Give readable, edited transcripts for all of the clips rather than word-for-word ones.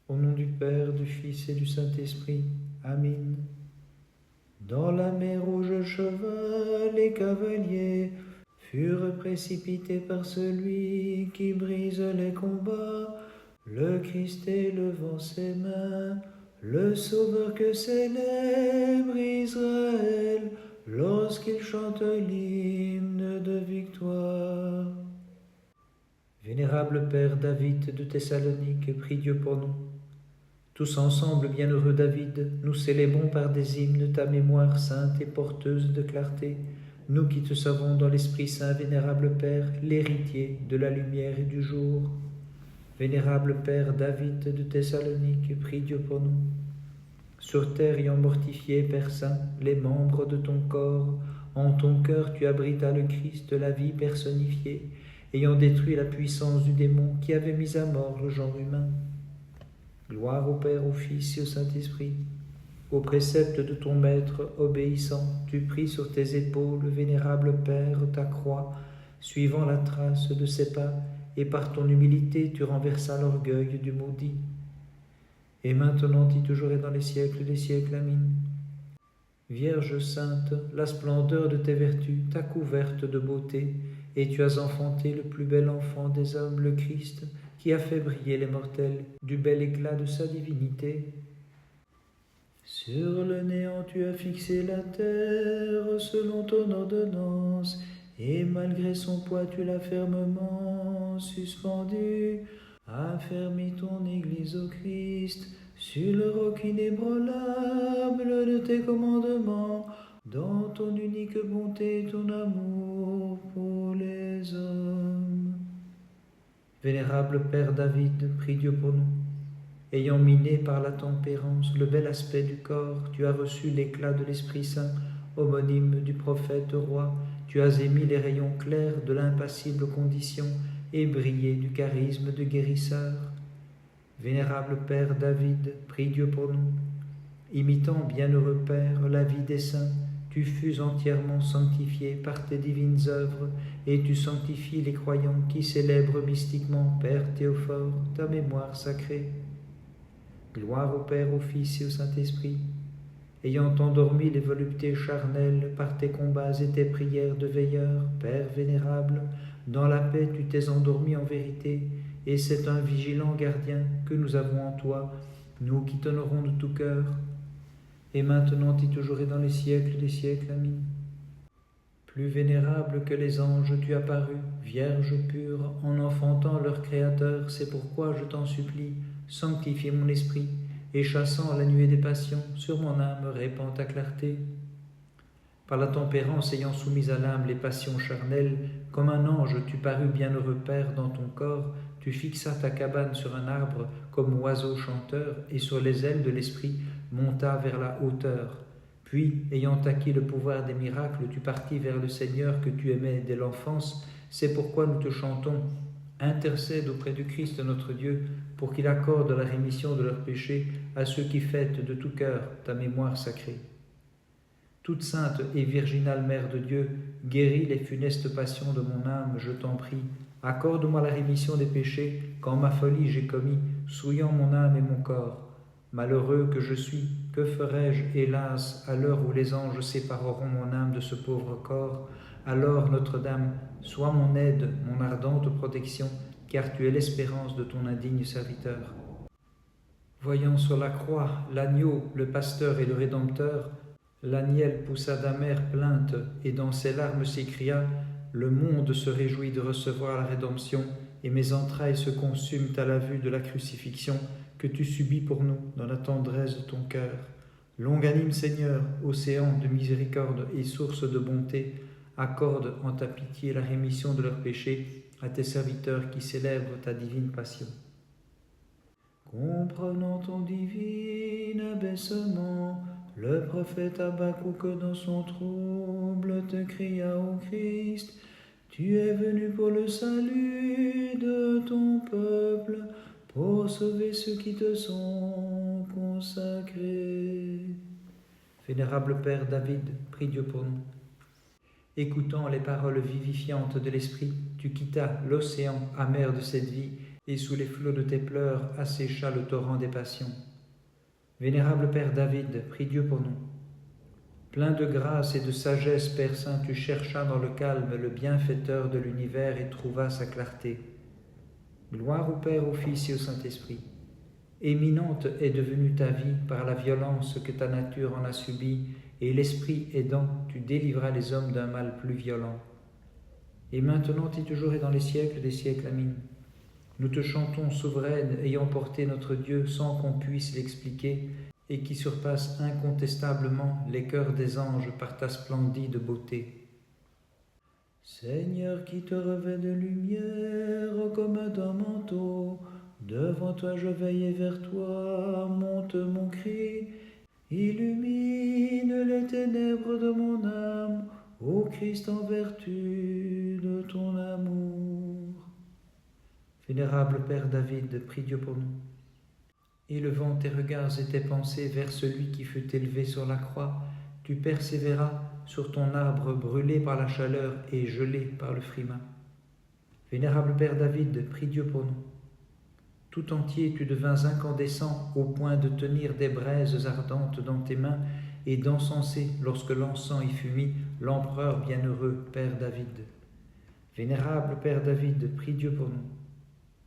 Au nom du Père, du Fils et du Saint-Esprit. Amen. Dans la mer rouge, cheval et cavaliers furent précipités par celui qui brise les combats. Le Christ élevant ses mains, le Sauveur que célèbre Israël, lorsqu'il chante l'hymne de victoire. Vénérable Père David de Thessalonique, prie Dieu pour nous. Tous ensemble, bienheureux David, nous célébrons par des hymnes ta mémoire sainte et porteuse de clarté, nous qui te savons dans l'Esprit Saint, vénérable Père, l'héritier de la lumière et du jour. Vénérable Père David de Thessalonique, prie Dieu pour nous. Sur terre ayant mortifié, Père Saint, les membres de ton corps, en ton cœur tu abritas le Christ, la vie personnifiée, ayant détruit la puissance du démon qui avait mis à mort le genre humain. Gloire au Père, au Fils et au Saint-Esprit. Aux préceptes de ton Maître obéissant, tu pris sur tes épaules, vénérable Père, ta croix, suivant la trace de ses pas, et par ton humilité tu renversas l'orgueil du maudit. Et maintenant et toujours et dans les siècles des siècles. Amen. Vierge sainte, la splendeur de tes vertus t'a couverte de beauté, et tu as enfanté le plus bel enfant des hommes, le Christ, qui a fait briller les mortels du bel éclat de sa divinité. Sur le néant tu as fixé la terre selon ton ordonnance, et malgré son poids tu l'as fermement suspendue. Affermis ton Église au Christ, sur le roc inébranlable de tes commandements, dans ton unique bonté et ton amour pour les hommes. Vénérable Père David, prie Dieu pour nous. Ayant miné par la tempérance le bel aspect du corps, tu as reçu l'éclat de l'Esprit Saint, homonyme du prophète roi. Tu as émis les rayons clairs de l'impassible condition et brillé du charisme de guérisseur. Vénérable Père David, prie Dieu pour nous. Imitant, bienheureux Père, la vie des saints, tu fus entièrement sanctifié par tes divines œuvres, et tu sanctifies les croyants qui célèbrent mystiquement, Père Théophore, ta mémoire sacrée. Gloire au Père, au Fils et au Saint-Esprit. Ayant endormi les voluptés charnelles par tes combats et tes prières de veilleur, Père vénérable, dans la paix tu t'es endormi en vérité, et c'est un vigilant gardien que nous avons en toi, nous qui t'honorons de tout cœur, et maintenant et toujours et dans les siècles des siècles. Amen. Plus vénérable que les anges tu apparus, Vierge pure, en enfantant leur Créateur, c'est pourquoi je t'en supplie, sanctifie mon esprit, et chassant la nuée des passions, sur mon âme répand ta clarté. Par la tempérance ayant soumis à l'âme les passions charnelles, comme un ange tu parus bienheureux Père dans ton corps, tu fixas ta cabane sur un arbre comme oiseau chanteur, et sur les ailes de l'esprit monta vers la hauteur. Puis, ayant acquis le pouvoir des miracles, tu partis vers le Seigneur que tu aimais dès l'enfance. C'est pourquoi nous te chantons. Intercède auprès du Christ notre Dieu, pour qu'il accorde la rémission de leurs péchés à ceux qui fêtent de tout cœur ta mémoire sacrée. Toute sainte et virginale Mère de Dieu, guéris les funestes passions de mon âme, je t'en prie. Accorde-moi la rémission des péchés qu'en ma folie j'ai commis, souillant mon âme et mon corps. Malheureux que je suis, que ferai-je, hélas, à l'heure où les anges sépareront mon âme de ce pauvre corps? Alors, Notre-Dame, sois mon aide, mon ardente protection, car tu es l'espérance de ton indigne serviteur. Voyant sur la croix l'agneau, le pasteur et le rédempteur, l'Agnelle poussa d'amères plaintes, et dans ses larmes s'écria « Le monde se réjouit de recevoir la rédemption, et mes entrailles se consument à la vue de la crucifixion que tu subis pour nous dans la tendresse de ton cœur. Longanime Seigneur, océan de miséricorde et source de bonté, accorde en ta pitié la rémission de leurs péchés à tes serviteurs qui célèbrent ta divine passion. » Comprenant ton divin abaissement, le prophète Habakkuk dans son trouble te cria au Christ, « Tu es venu pour le salut de ton peuple, pour sauver ceux qui te sont consacrés. » Vénérable Père David, prie Dieu pour nous. Écoutant les paroles vivifiantes de l'Esprit, tu quittas l'océan amer de cette vie et sous les flots de tes pleurs assécha le torrent des passions. Vénérable Père David, prie Dieu pour nous. Plein de grâce et de sagesse, Père Saint, tu cherchas dans le calme le bienfaiteur de l'univers et trouvas sa clarté. Gloire au Père, au Fils et au Saint-Esprit. Éminente est devenue ta vie par la violence que ta nature en a subie, et l'Esprit aidant, tu délivras les hommes d'un mal plus violent. Et maintenant et toujours et dans les siècles des siècles, Amin. Nous te chantons souveraine, ayant porté notre Dieu sans qu'on puisse l'expliquer, et qui surpasse incontestablement les cœurs des anges par ta splendide beauté. Seigneur, qui te revêt de lumière comme d'un manteau, devant toi je veille et vers toi monte mon cri. Illumine les ténèbres de mon âme, ô Christ, en vertu de ton amour. Vénérable Père David, prie Dieu pour nous. Élevant tes regards et tes pensées vers celui qui fut élevé sur la croix, tu persévéras sur ton arbre brûlé par la chaleur et gelé par le frima. Vénérable Père David, prie Dieu pour nous. Tout entier tu devins incandescent au point de tenir des braises ardentes dans tes mains et d'encenser, lorsque l'encens y fut mis, l'empereur bienheureux, Père David. Vénérable Père David, prie Dieu pour nous.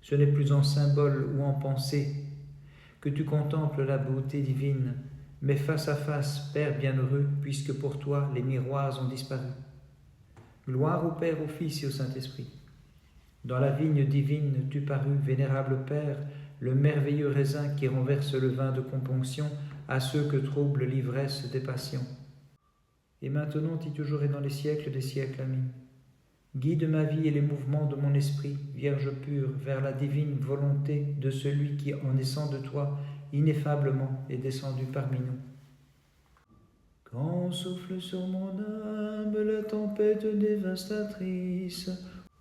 Ce n'est plus en symbole ou en pensée que tu contemples la beauté divine, mais face à face, Père bienheureux, puisque pour toi les miroirs ont disparu. Gloire au Père, au Fils et au Saint-Esprit. Dans la vigne divine, tu parus, vénérable Père, le merveilleux raisin qui renverse le vin de componction à ceux que trouble l'ivresse des passions. Et maintenant, et toujours et dans les siècles des siècles, Amin. Guide ma vie et les mouvements de mon esprit, Vierge pure, vers la divine volonté de celui qui, en naissant de toi, ineffablement est descendu parmi nous. Quand souffle sur mon âme la tempête dévastatrice,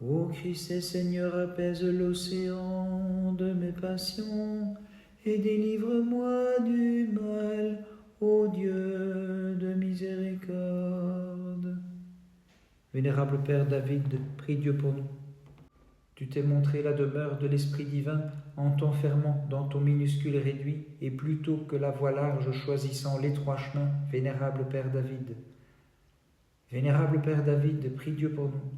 ô Christ et Seigneur, apaise l'océan de mes passions et délivre-moi du mal, ô Dieu de miséricorde. Vénérable Père David, prie Dieu pour nous. Tu t'es montré la demeure de l'Esprit divin en t'enfermant dans ton minuscule réduit, et plutôt que la voie large choisissant l'étroit chemin, Vénérable Père David. Vénérable Père David, prie Dieu pour nous.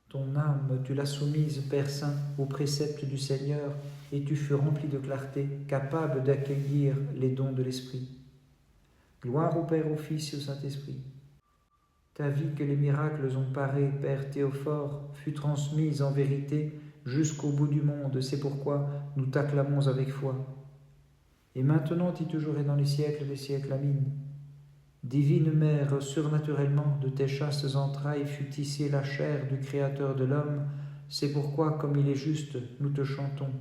Ton âme, tu l'as soumise, Père Saint, aux préceptes du Seigneur, et tu fus rempli de clarté, capable d'accueillir les dons de l'Esprit. Gloire au Père, au Fils et au Saint-Esprit. Ta vie que les miracles ont parée, Père Théophore, fut transmise en vérité jusqu'au bout du monde. C'est pourquoi nous t'acclamons avec foi. Et maintenant, et toujours et dans les siècles des siècles, Amin. Divine Mère, surnaturellement, de tes chastes entrailles fut tissée la chair du Créateur de l'homme. C'est pourquoi, comme il est juste, nous te chantons.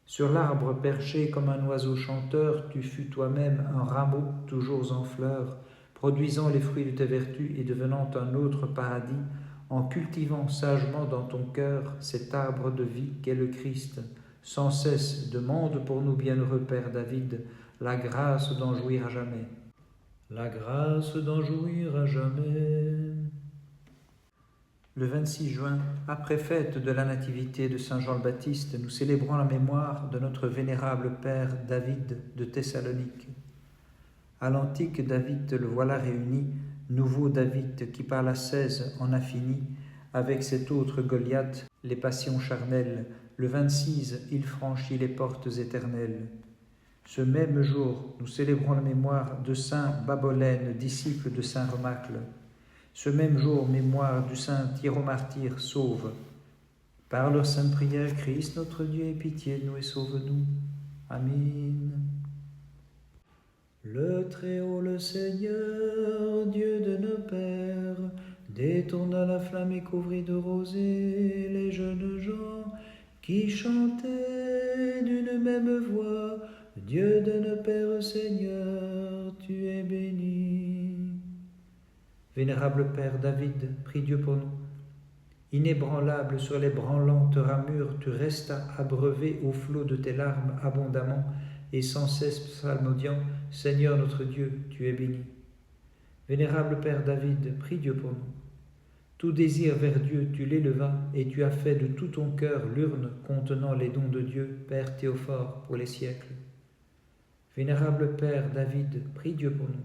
Sur l'arbre perché comme un oiseau chanteur, tu fus toi-même un rameau toujours en fleurs, produisant les fruits de tes vertus et devenant un autre paradis, en cultivant sagement dans ton cœur cet arbre de vie qu'est le Christ. Sans cesse, demande pour nous, bienheureux Père David, la grâce d'en jouir à jamais. La grâce d'en jouir à jamais. Le 26 juin, après fête de la Nativité de Saint Jean le Baptiste, nous célébrons la mémoire de notre vénérable Père David de Thessalonique. À l'antique David le voilà réuni, nouveau David qui par l'ascèse en a fini, avec cet autre Goliath, les passions charnelles. Le 26, il franchit les portes éternelles. Ce même jour, nous célébrons la mémoire de saint Babolène, disciple de saint Remacle. Ce même jour, mémoire du saint Hieromartyr sauve. Par leur sainte prière, Christ notre Dieu, aie pitié de nous et sauve-nous. Amen. Le Très-Haut, le Seigneur, Dieu de nos pères, détourna la flamme et couvrit de rosée les jeunes gens qui chantaient d'une même voix. Dieu de nos pères, Seigneur, tu es béni. Vénérable Père David, prie Dieu pour nous. Inébranlable sur les branlantes ramures, tu restas abreuvé au flot de tes larmes abondamment, et sans cesse psalmodiant, Seigneur notre Dieu, tu es béni. Vénérable Père David, prie Dieu pour nous. Tout désir vers Dieu, tu l'élevas, et tu as fait de tout ton cœur l'urne contenant les dons de Dieu, Père Théophore, pour les siècles. Vénérable Père David, prie Dieu pour nous.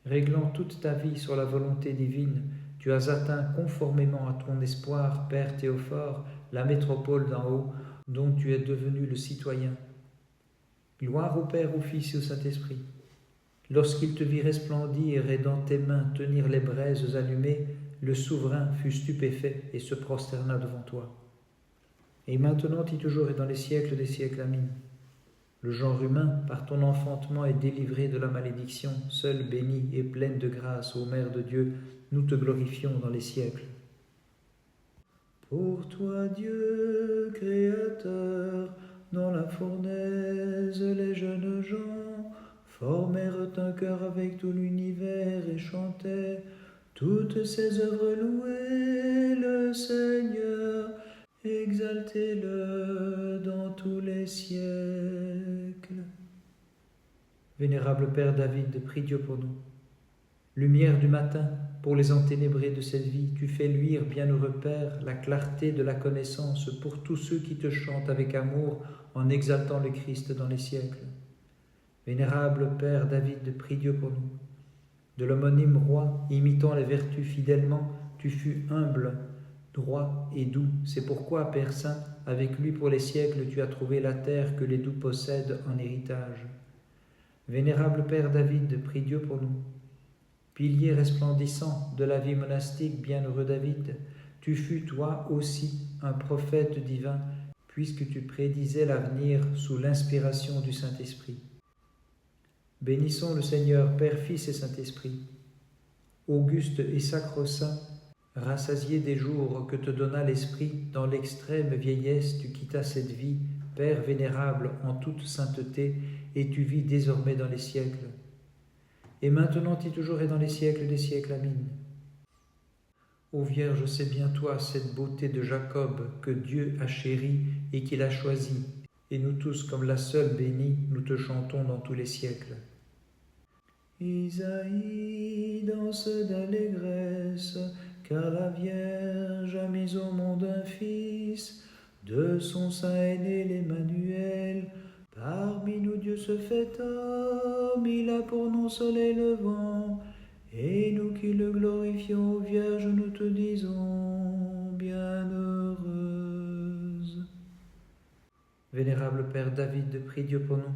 Réglant toute ta vie sur la volonté divine, tu as atteint conformément à ton espoir, Père Théophore, la métropole d'en haut, dont tu es devenu le citoyen. Gloire au Père, au Fils et au Saint-Esprit. Lorsqu'il te vit resplendir et dans tes mains tenir les braises allumées, le souverain fut stupéfait et se prosterna devant toi. Et maintenant et toujours et dans les siècles des siècles, amin. Le genre humain, par ton enfantement, est délivré de la malédiction, seule bénie et pleine de grâce, ô Mère de Dieu, nous te glorifions dans les siècles. Pour toi, Dieu, Créateur, dans la fournaise, les jeunes gens formèrent un chœur avec tout l'univers et chantaient toutes ses œuvres, louez le Seigneur, exaltez-le dans tous les siècles. Vénérable Père David, prie Dieu pour nous. Lumière du matin, pour les enténébrés de cette vie, tu fais luire, bienheureux Père, la clarté de la connaissance pour tous ceux qui te chantent avec amour en exaltant le Christ dans les siècles. Vénérable Père David, prie Dieu pour nous. De l'homonyme roi, imitant les vertus fidèlement, tu fus humble, droit et doux. C'est pourquoi, Père Saint, avec lui pour les siècles, tu as trouvé la terre que les doux possèdent en héritage. Vénérable Père David, prie Dieu pour nous. Pilier resplendissant de la vie monastique, bienheureux David, tu fus toi aussi un prophète divin, puisque tu prédisais l'avenir sous l'inspiration du Saint-Esprit. Bénissons le Seigneur, Père, Fils et Saint-Esprit. Auguste et sacro-saint, rassasié des jours que te donna l'Esprit, dans l'extrême vieillesse tu quittas cette vie, Père vénérable en toute sainteté, et tu vis désormais dans les siècles. Et maintenant et toujours et dans les siècles des siècles, amin. Ô Vierge, c'est bien toi, cette beauté de Jacob que Dieu a chérie et qu'il a choisie, et nous tous, comme la seule bénie, nous te chantons dans tous les siècles. Isaïe danse d'allégresse, car la Vierge a mis au monde un fils, de son sein est né l'Emmanuel. Parmi nous Dieu se fait homme, il a pour nom soleil levant, et nous qui le glorifions, Vierge, nous te disons bienheureuse. Vénérable Père David, prie Dieu pour nous.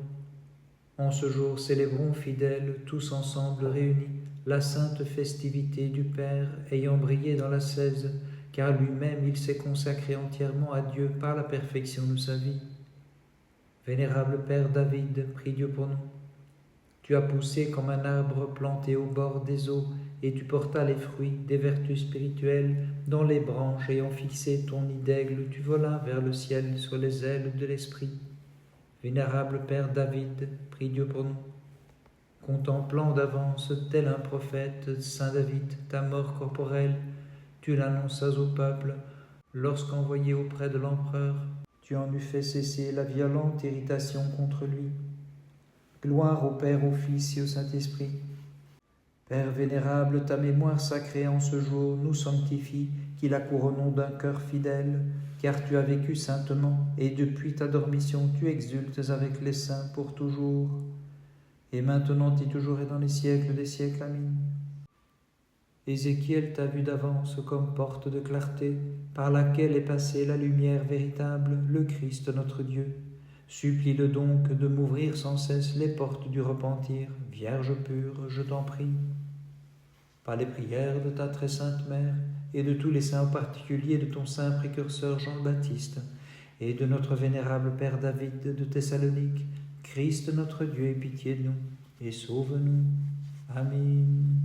En ce jour, célébrons fidèles, tous ensemble réunis, la sainte festivité du Père ayant brillé dans l'ascèse, car lui-même il s'est consacré entièrement à Dieu par la perfection de sa vie. Vénérable Père David, prie Dieu pour nous. Tu as poussé comme un arbre planté au bord des eaux, et tu portas les fruits des vertus spirituelles dans les branches, ayant fixé ton nid d'aigle, tu volas vers le ciel sur les ailes de l'Esprit. Vénérable Père David, prie Dieu pour nous. Contemplant d'avance, tel un prophète, Saint David, ta mort corporelle, tu l'annonças au peuple, lorsqu'envoyé auprès de l'empereur, tu en eus fait cesser la violente irritation contre lui. Gloire au Père, au Fils et au Saint-Esprit. Père vénérable, ta mémoire sacrée en ce jour nous sanctifie, qui la couronnons d'un cœur fidèle, car tu as vécu saintement, et depuis ta dormition tu exultes avec les saints pour toujours. Et maintenant et toujours et dans les siècles des siècles, amin. Ézéchiel t'a vu d'avance comme porte de clarté, par laquelle est passée la lumière véritable, le Christ notre Dieu. Supplie-le donc de m'ouvrir sans cesse les portes du repentir, Vierge pure, je t'en prie. Par les prières de ta très sainte Mère, et de tous les saints en particulier de ton saint précurseur Jean-Baptiste, et de notre vénérable Père David de Thessalonique, Christ notre Dieu, aie pitié de nous, et sauve-nous. Amen.